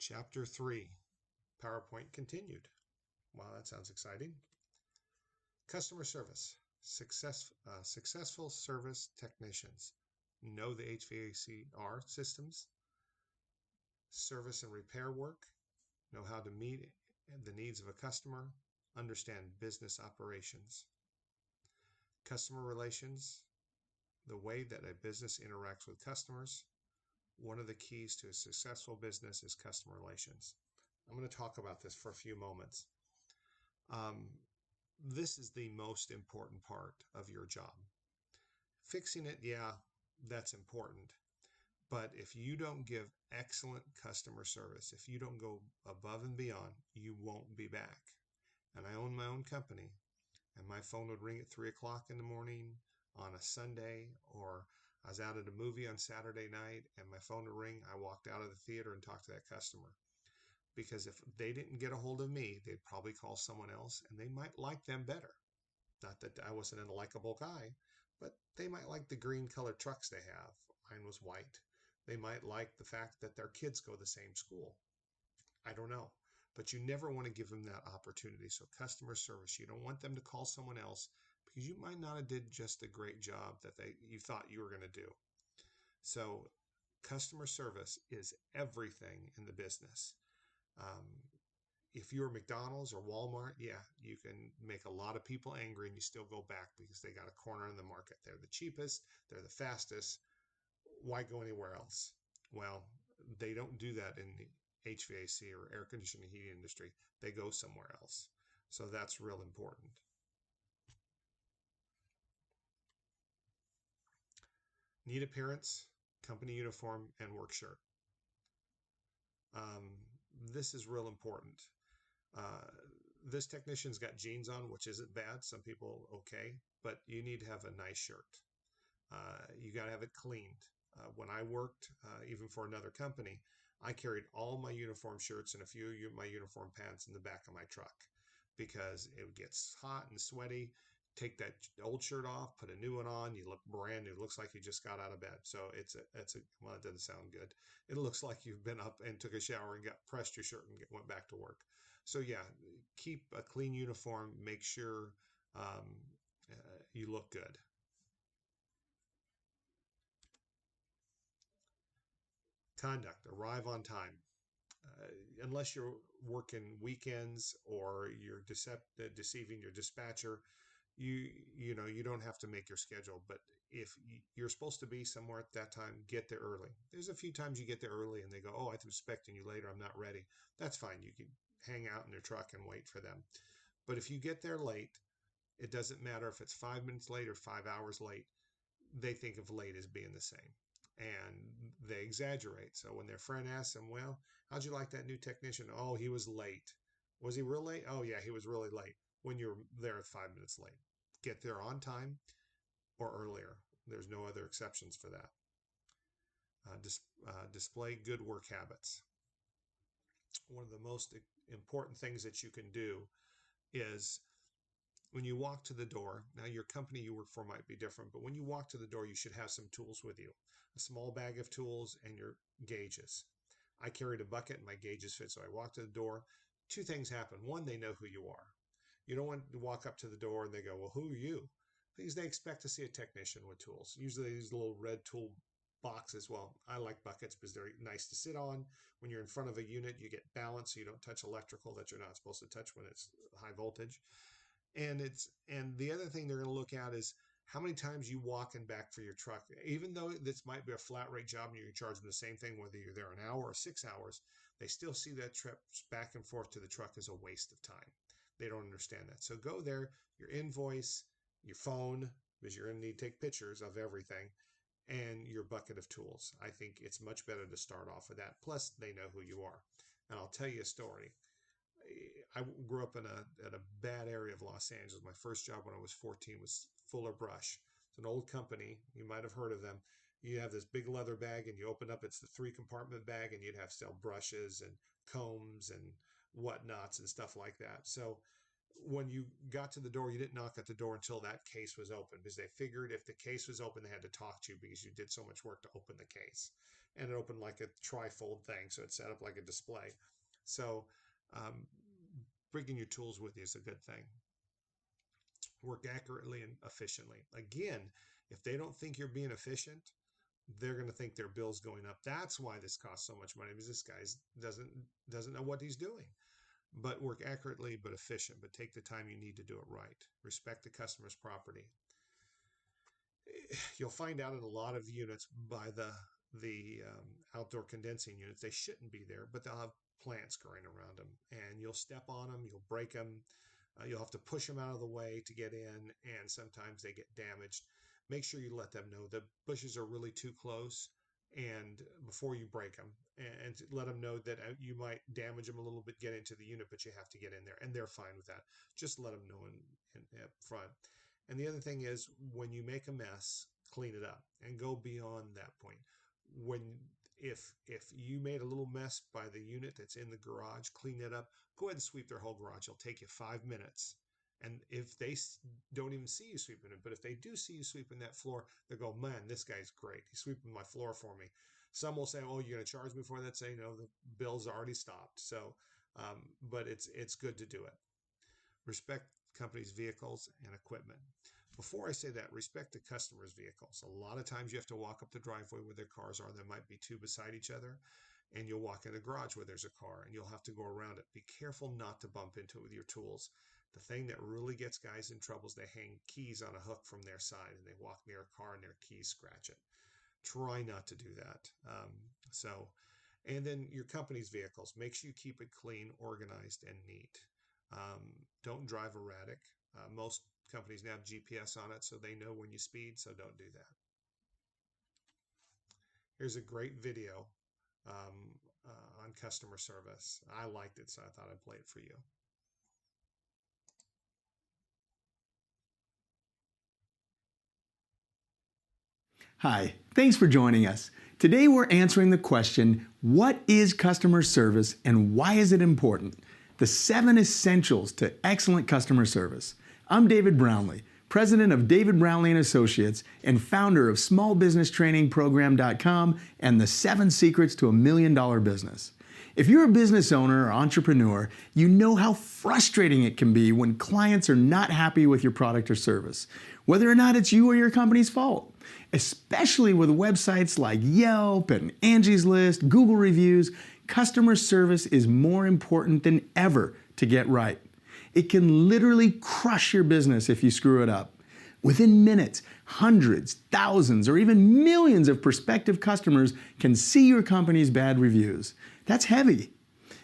Chapter 3, PowerPoint continued. Wow, that sounds exciting. Customer service. Successful service technicians know the HVACR systems, service and repair work, know how to meet the needs of a customer, understand business operations. Customer relations, the way that a business interacts with customers. One of the keys to a successful business is customer relations. I'm going to talk about this for a few moments. This is the most important part of your job. Fixing it, yeah, that's important. But if you don't give excellent customer service, if you don't go above and beyond, you won't be back. And I own my own company, and my phone would ring at 3 o'clock in the morning on a Sunday, or I was out at a movie on Saturday night and my phone would ring. I walked out of the theater and talked to that customer. Because if they didn't get a hold of me, they'd probably call someone else and they might like them better. Not that I wasn't a likable guy, but they might like the green colored trucks they have. Mine was white. They might like the fact that their kids go to the same school. I don't know. But you never want to give them that opportunity. So customer service, you don't want them to call someone else because you might not have did just a great job that you thought you were going to do. So customer service is everything in the business. Um, if you're McDonald's or Walmart, yeah, you can make a lot of people angry and you still go back because they got a corner in the market. They're the cheapest, they're the fastest. Why go anywhere else? Well, they don't do that in the HVAC or air conditioning heating industry. They go somewhere else. So that's real important. Neat appearance, company uniform, and work shirt. Um, this is real important. Uh, this technician's got jeans on, which isn't bad. Some people, okay, but you need to have a nice shirt. You got to have it cleaned. When I worked, even for another company, I carried all my uniform shirts and a few of my uniform pants in the back of my truck because it gets hot and sweaty. Take that old shirt off, put a new one on. You look brand new. It looks like you just got out of bed. So well, it doesn't sound good. It looks like you've been up and took a shower and pressed your shirt and went back to work. So yeah, keep a clean uniform. Make sure you look good. Conduct, arrive on time. Unless you're working weekends or you're deceiving your dispatcher, you don't have to make your schedule. But if you're supposed to be somewhere at that time, get there early. There's a few times you get there early and they go, oh, I'm expecting you later, I'm not ready. That's fine. You can hang out in their truck and wait for them. But if you get there late, it doesn't matter if it's 5 minutes late or 5 hours late. They think of late as being the same and they exaggerate. So when their friend asks them, well, how'd you like that new technician? Oh, he was late. Was he real late? Oh, yeah, he was really late. When you're there 5 minutes late, get there on time or earlier. There's no other exceptions for that. Display good work habits. One of the most important things that you can do is when you walk to the door, now your company you work for might be different, but when you walk to the door, you should have some tools with you, a small bag of tools and your gauges. I carried a bucket and my gauges fit, so I walked to the door. Two things happen. One, they know who you are. You don't want to walk up to the door and they go, well, who are you? Because they expect to see a technician with tools. Usually these little red tool boxes. Well, I like buckets because they're nice to sit on. When you're in front of a unit, you get balance so you don't touch electrical that you're not supposed to touch when it's high voltage. And the other thing they're going to look at is how many times you walk in back for your truck. Even though this might be a flat rate job and you can charge them the same thing, whether you're there an hour or 6 hours, they still see that trip back and forth to the truck as a waste of time. They don't understand that. So go there, your invoice, your phone, because you're going to need to take pictures of everything, and your bucket of tools. I think it's much better to start off with that. Plus, they know who you are. And I'll tell you a story. I grew up in a bad area of Los Angeles. My first job when I was 14 was Fuller Brush. It's an old company. You might have heard of them. You have this big leather bag and you open up, it's the 3 compartment bag, and you'd have sell brushes and combs and whatnots and stuff like that. So when you got to the door, you didn't knock at the door until that case was open because they figured if the case was open, they had to talk to you because you did so much work to open the case. and it opened like a tri-fold thing, so it's set up like a display. So bringing your tools with you is a good thing. Work accurately and efficiently. Again, if they don't think you're being efficient, they're going to think their bill's going up. That's why this costs so much money, because this guy doesn't know what he's doing. But work accurately but efficient, but take the time you need to do it right. Respect the customer's property. You'll find out in a lot of units by the outdoor condensing units, they shouldn't be there, but they'll have plants growing around them, and you'll step on them, you'll break them, you'll have to push them out of the way to get in, and sometimes they get damaged. Make sure you let them know the bushes are really too close, and before you break them, and let them know that you might damage them a little bit, get into the unit, but you have to get in there, and they're fine with that. Just let them know in up front. And the other thing is, when you make a mess, clean it up and go beyond that point. If you made a little mess by the unit that's in the garage, clean it up. Go ahead and sweep their whole garage. It'll take you 5 minutes. And if they don't even see you sweeping it, but if they do see you sweeping that floor, they'll go, man, this guy's great. He's sweeping my floor for me. Some will say, oh, you're going to charge me for that? Say, no, the bill's already stopped. So, but it's good to do it. Respect companies' vehicles and equipment. Before I say that, respect the customer's vehicles. A lot of times you have to walk up the driveway where their cars are. There might be two beside each other, and you'll walk in the garage where there's a car, and you'll have to go around it. Be careful not to bump into it with your tools. The thing that really gets guys in trouble is they hang keys on a hook from their side, and they walk near a car and their keys scratch it. Try not to do that. And then your company's vehicles. Make sure you keep it clean, organized, and neat. Don't drive erratic. Most companies now have GPS on it, so they know when you speed, so don't do that. Here's a great video on customer service. I liked it, so I thought I'd play it for you. Hi, thanks for joining us. Today we're answering the question, what is customer service and why is it important? The 7 essentials to excellent customer service. I'm David Brownlee, president of David Brownlee & Associates and founder of smallbusinesstrainingprogram.com and the 7 secrets to $1 million business. If you're a business owner or entrepreneur, you know how frustrating it can be when clients are not happy with your product or service, whether or not it's you or your company's fault. Especially with websites like Yelp and Angie's List, Google reviews, customer service is more important than ever to get right. It can literally crush your business if you screw it up. Within minutes, hundreds, thousands, or even millions of prospective customers can see your company's bad reviews. That's heavy.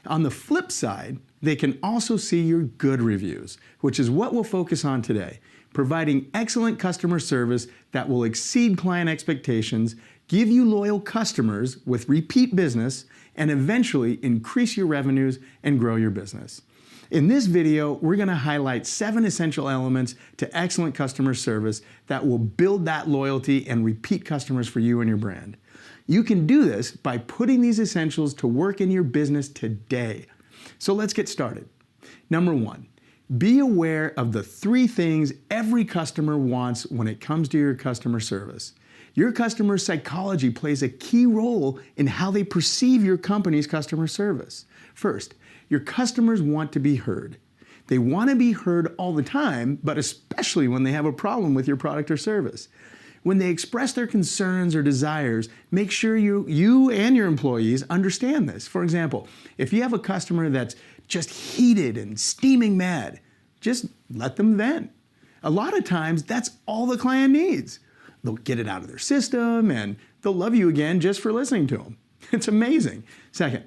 On the flip side, they can also see your good reviews, which is what we'll focus on today. Providing excellent customer service that will exceed client expectations, give you loyal customers with repeat business, and eventually increase your revenues and grow your business. In this video, we're going to highlight 7 essential elements to excellent customer service that will build that loyalty and repeat customers for you and your brand. You can do this by putting these essentials to work in your business today. So let's get started. Number 1, be aware of the 3 things every customer wants when it comes to your customer service. Your customer psychology plays a key role in how they perceive your company's customer service. First, your customers want to be heard. They want to be heard all the time, but especially when they have a problem with your product or service. When they express their concerns or desires, make sure you and your employees understand this. For example, if you have a customer that's just heated and steaming mad, just let them vent. A lot of times, that's all the client needs. They'll get it out of their system and they'll love you again just for listening to them. It's amazing. Second,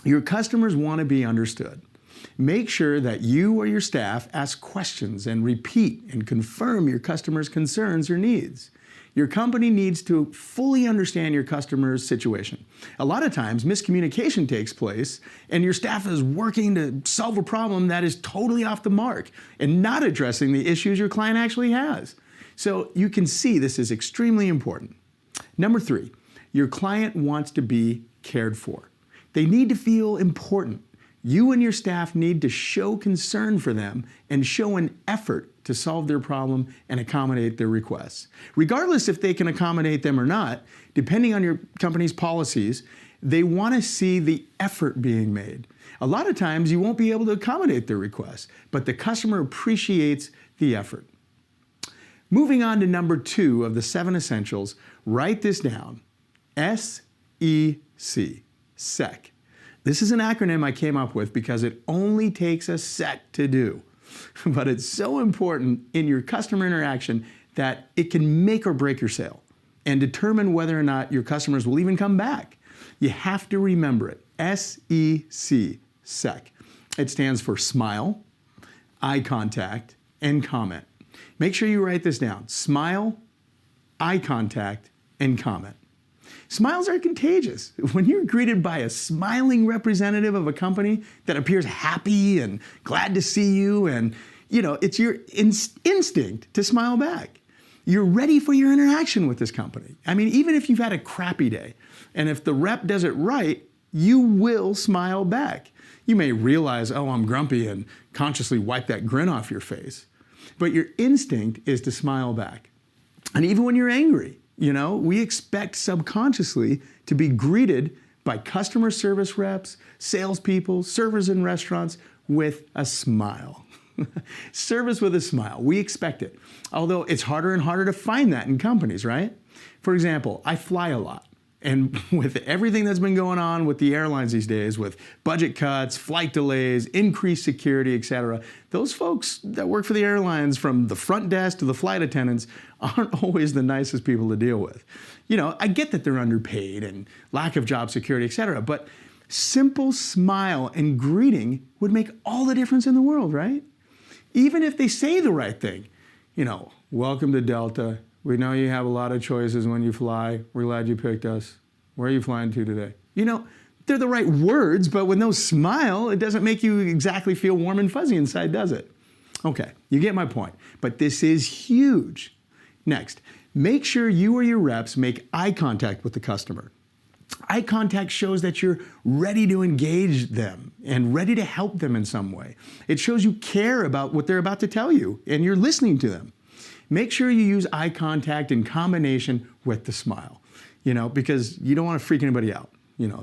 your customers want to be understood. Make sure that you or your staff ask questions and repeat and confirm your customers' concerns or needs. Your company needs to fully understand your customer's situation. A lot of times, miscommunication takes place and your staff is working to solve a problem that is totally off the mark and not addressing the issues your client actually has. So you can see this is extremely important. Number 3, your client wants to be cared for. They need to feel important. You and your staff need to show concern for them and show an effort to solve their problem and accommodate their requests. Regardless if they can accommodate them or not, depending on your company's policies, they want to see the effort being made. A lot of times you won't be able to accommodate their requests, but the customer appreciates the effort. Moving on to number 2 of the 7 essentials, write this down. S-E-C, SEC. This is an acronym I came up with because it only takes a sec to do. But it's so important in your customer interaction that it can make or break your sale and determine whether or not your customers will even come back. You have to remember it. S-E-C, SEC. It stands for smile, eye contact, and comment. Make sure you write this down. Smile, eye contact, and comment. Smiles are contagious. When you're greeted by a smiling representative of a company that appears happy and glad to see you, and it's your instinct to smile back. You're ready for your interaction with this company. I mean, even if you've had a crappy day, and if the rep does it right, you will smile back. You may realize, oh, I'm grumpy, and consciously wipe that grin off your face. But your instinct is to smile back. And even when you're angry, we expect subconsciously to be greeted by customer service reps, salespeople, servers in restaurants with a smile. Service with a smile. We expect it. Although it's harder and harder to find that in companies, right? For example, I fly a lot. And with everything that's been going on with the airlines these days, with budget cuts, flight delays, increased security, etc., those folks that work for the airlines, from the front desk to the flight attendants, aren't always the nicest people to deal with. I get that they're underpaid and lack of job security, etc., but simple smile and greeting would make all the difference in the world, right? Even if they say the right thing. Welcome to Delta. We know you have a lot of choices when you fly. We're glad you picked us. Where are you flying to today? They're the right words, but when those smile, it doesn't make you exactly feel warm and fuzzy inside, does it? Okay, you get my point. But this is huge. Next, make sure you or your reps make eye contact with the customer. Eye contact shows that you're ready to engage them and ready to help them in some way. It shows you care about what they're about to tell you and you're listening to them. Make sure you use eye contact in combination with the smile, because you don't want to freak anybody out,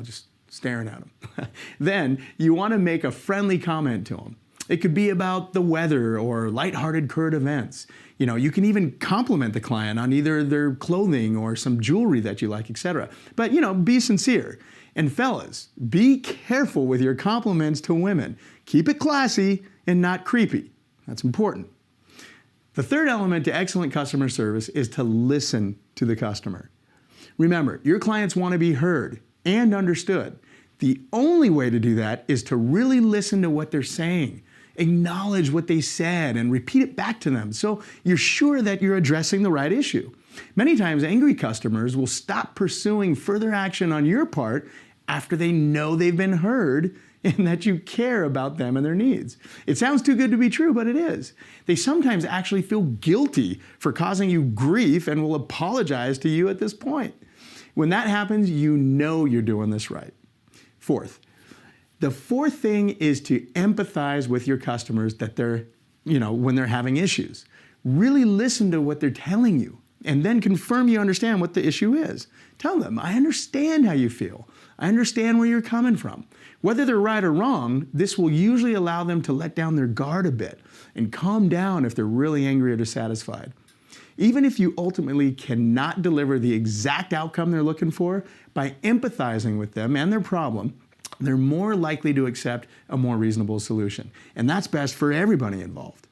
just staring at them. Then you want to make a friendly comment to them. It could be about the weather or lighthearted current events. You can even compliment the client on either their clothing or some jewelry that you like, etc. But, be sincere. And fellas, be careful with your compliments to women. Keep it classy and not creepy. That's important. The third element to excellent customer service is to listen to the customer. Remember, your clients want to be heard and understood. The only way to do that is to really listen to what they're saying. Acknowledge what they said and repeat it back to them so you're sure that you're addressing the right issue. Many times, angry customers will stop pursuing further action on your part after they know they've been heard and that you care about them and their needs. It sounds too good to be true, but it is. They sometimes actually feel guilty for causing you grief and will apologize to you at this point. When that happens, you know you're doing this right. Fourth, the fourth thing is to empathize with your customers that when they're having issues. Really listen to what they're telling you and then confirm you understand what the issue is. Tell them, I understand how you feel. I understand where you're coming from. Whether they're right or wrong, this will usually allow them to let down their guard a bit and calm down if they're really angry or dissatisfied. Even if you ultimately cannot deliver the exact outcome they're looking for, by empathizing with them and their problem, they're more likely to accept a more reasonable solution. And that's best for everybody involved.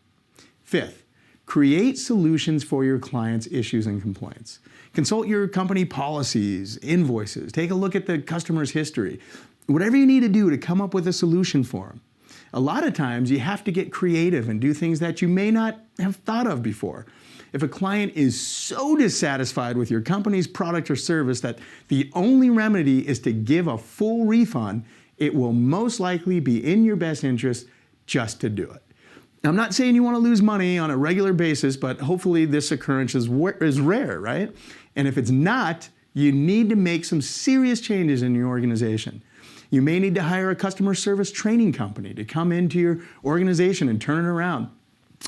Fifth, create solutions for your clients' issues and complaints. Consult your company policies, invoices, take a look at the customer's history. Whatever you need to do to come up with a solution for them. A lot of times you have to get creative and do things that you may not have thought of before. If a client is so dissatisfied with your company's product or service that the only remedy is to give a full refund, it will most likely be in your best interest just to do it. I'm not saying you want to lose money on a regular basis, but hopefully this occurrence is rare, right? And if it's not, you need to make some serious changes in your organization. You may need to hire a customer service training company to come into your organization and turn it around.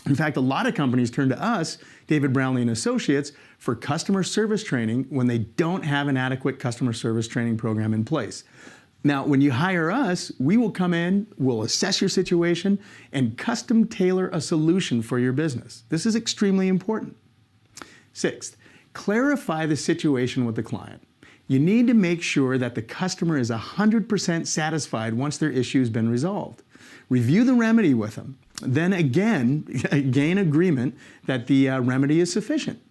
In fact, a lot of companies turn to us, David Brownlee and Associates, for customer service training when they don't have an adequate customer service training program in place. Now, when you hire us, we will come in, we'll assess your situation, and custom tailor a solution for your business. This is extremely important. Sixth, clarify the situation with the client. You need to make sure that the customer is 100% satisfied once their issue has been resolved. Review the remedy with them. Then again, gain agreement that the remedy is sufficient.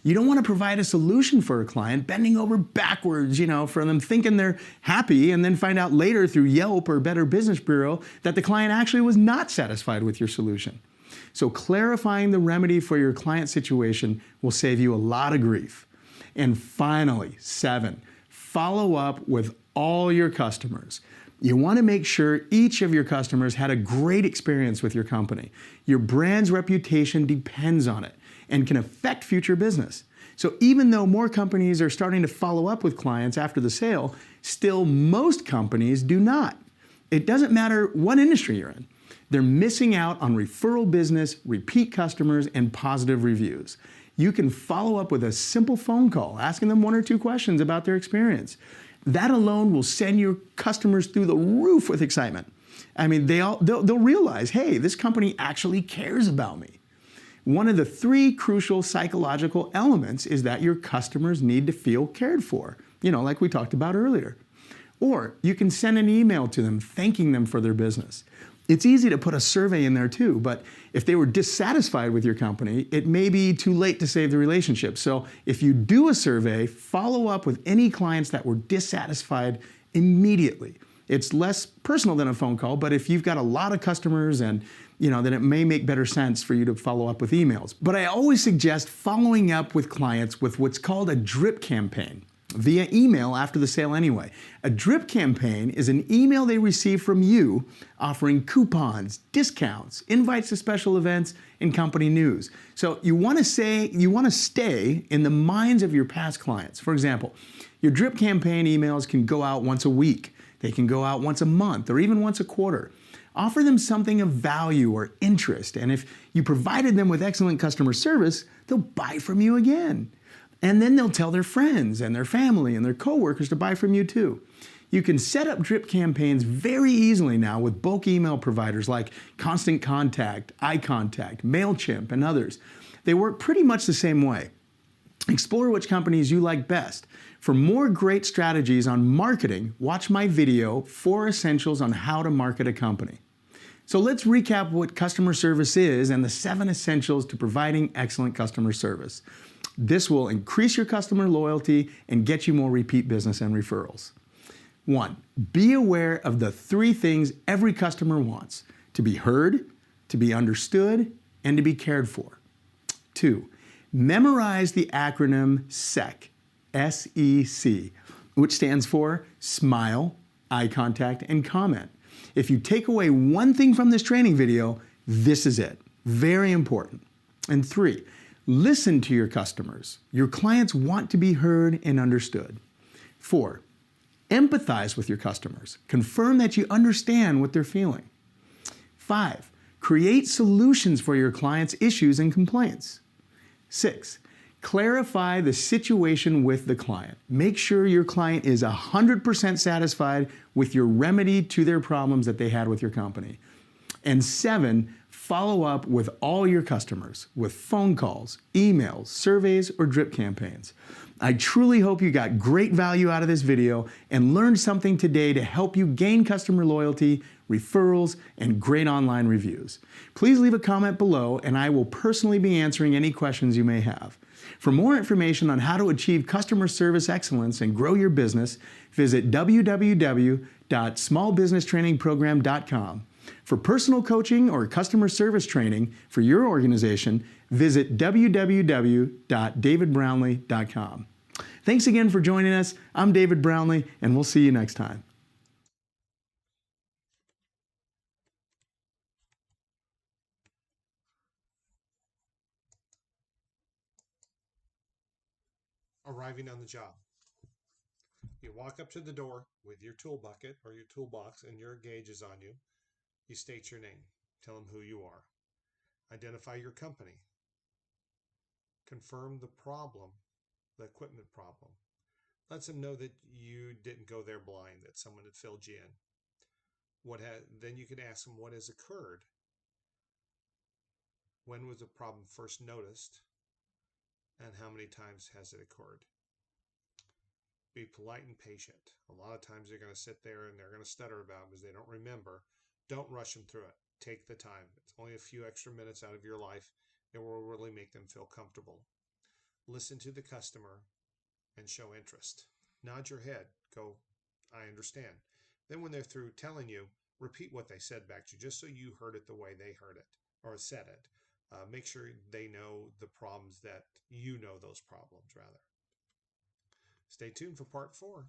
You don't want to provide a solution for a client bending over backwards, for them thinking they're happy and then find out later through Yelp or Better Business Bureau that the client actually was not satisfied with your solution. So clarifying the remedy for your client situation will save you a lot of grief. And finally, 7, follow up with all your customers. You want to make sure each of your customers had a great experience with your company. Your brand's reputation depends on it and can affect future business. So even though more companies are starting to follow up with clients after the sale, still most companies do not. It doesn't matter what industry you're in. They're missing out on referral business, repeat customers, and positive reviews. You can follow up with a simple phone call, asking them 1 or 2 questions about their experience. That alone will send your customers through the roof with excitement. I mean, they'll realize, hey, this company actually cares about me. One of the 3 crucial psychological elements is that your customers need to feel cared for, like we talked about earlier. Or you can send an email to them thanking them for their business. It's easy to put a survey in there too, but if they were dissatisfied with your company, it may be too late to save the relationship. So if you do a survey, follow up with any clients that were dissatisfied immediately. It's less personal than a phone call, but if you've got a lot of customers and then it may make better sense for you to follow up with emails. But I always suggest following up with clients with what's called a drip campaign via email after the sale anyway. A drip campaign is an email they receive from you offering coupons, discounts, invites to special events, and company news. So you want to stay in the minds of your past clients. For example, your drip campaign emails can go out once a week. They can go out once a month or even once a quarter. Offer them something of value or interest, and if you provided them with excellent customer service, they'll buy from you again. And then they'll tell their friends and their family and their coworkers to buy from you too. You can set up drip campaigns very easily now with bulk email providers like Constant Contact, iContact, MailChimp, and others. They work pretty much the same way. Explore which companies you like best. For more great strategies on marketing, watch my video, 4 Essentials on How to Market a Company. So let's recap what customer service is and the 7 essentials to providing excellent customer service. This will increase your customer loyalty and get you more repeat business and referrals. 1, be aware of the 3 things every customer wants: to be heard, to be understood, and to be cared for. 2, memorize the acronym SEC, S-E-C, which stands for Smile, Eye Contact, and Comment. If you take away one thing from this training video, this is it. Very important. And 3, listen to your customers. Your clients want to be heard and understood. 4, empathize with your customers. Confirm that you understand what they're feeling. 5, create solutions for your clients' issues and complaints. 6, clarify the situation with the client. Make sure your client is 100% satisfied with your remedy to their problems that they had with your company. And 7, follow up with all your customers with phone calls, emails, surveys, or drip campaigns. I truly hope you got great value out of this video and learned something today to help you gain customer loyalty, referrals, and great online reviews. Please leave a comment below and I will personally be answering any questions you may have. For more information on how to achieve customer service excellence and grow your business, visit www.smallbusinesstrainingprogram.com. For personal coaching or customer service training for your organization, visit www.davidbrownlee.com. Thanks again for joining us. I'm David Brownlee, and we'll see you next time. Arriving on the job. You walk up to the door with your tool bucket or your toolbox and your gauges on you. You state your name. Tell them who you are. Identify your company. Confirm the problem, the equipment problem. Lets them know that you didn't go there blind, that someone had filled you in. Then you can ask them what has occurred. When was the problem first noticed? And how many times has it occurred? Be polite and patient. A lot of times they're going to sit there and they're going to stutter about it because they don't remember. Don't rush them through it. Take the time. It's only a few extra minutes out of your life. It will really make them feel comfortable. Listen to the customer and show interest. Nod your head. Go, I understand. Then when they're through telling you, repeat what they said back to you, just so you heard it the way they heard it or said it. Make sure they know the problems that you know those problems, rather. Stay tuned for part 4.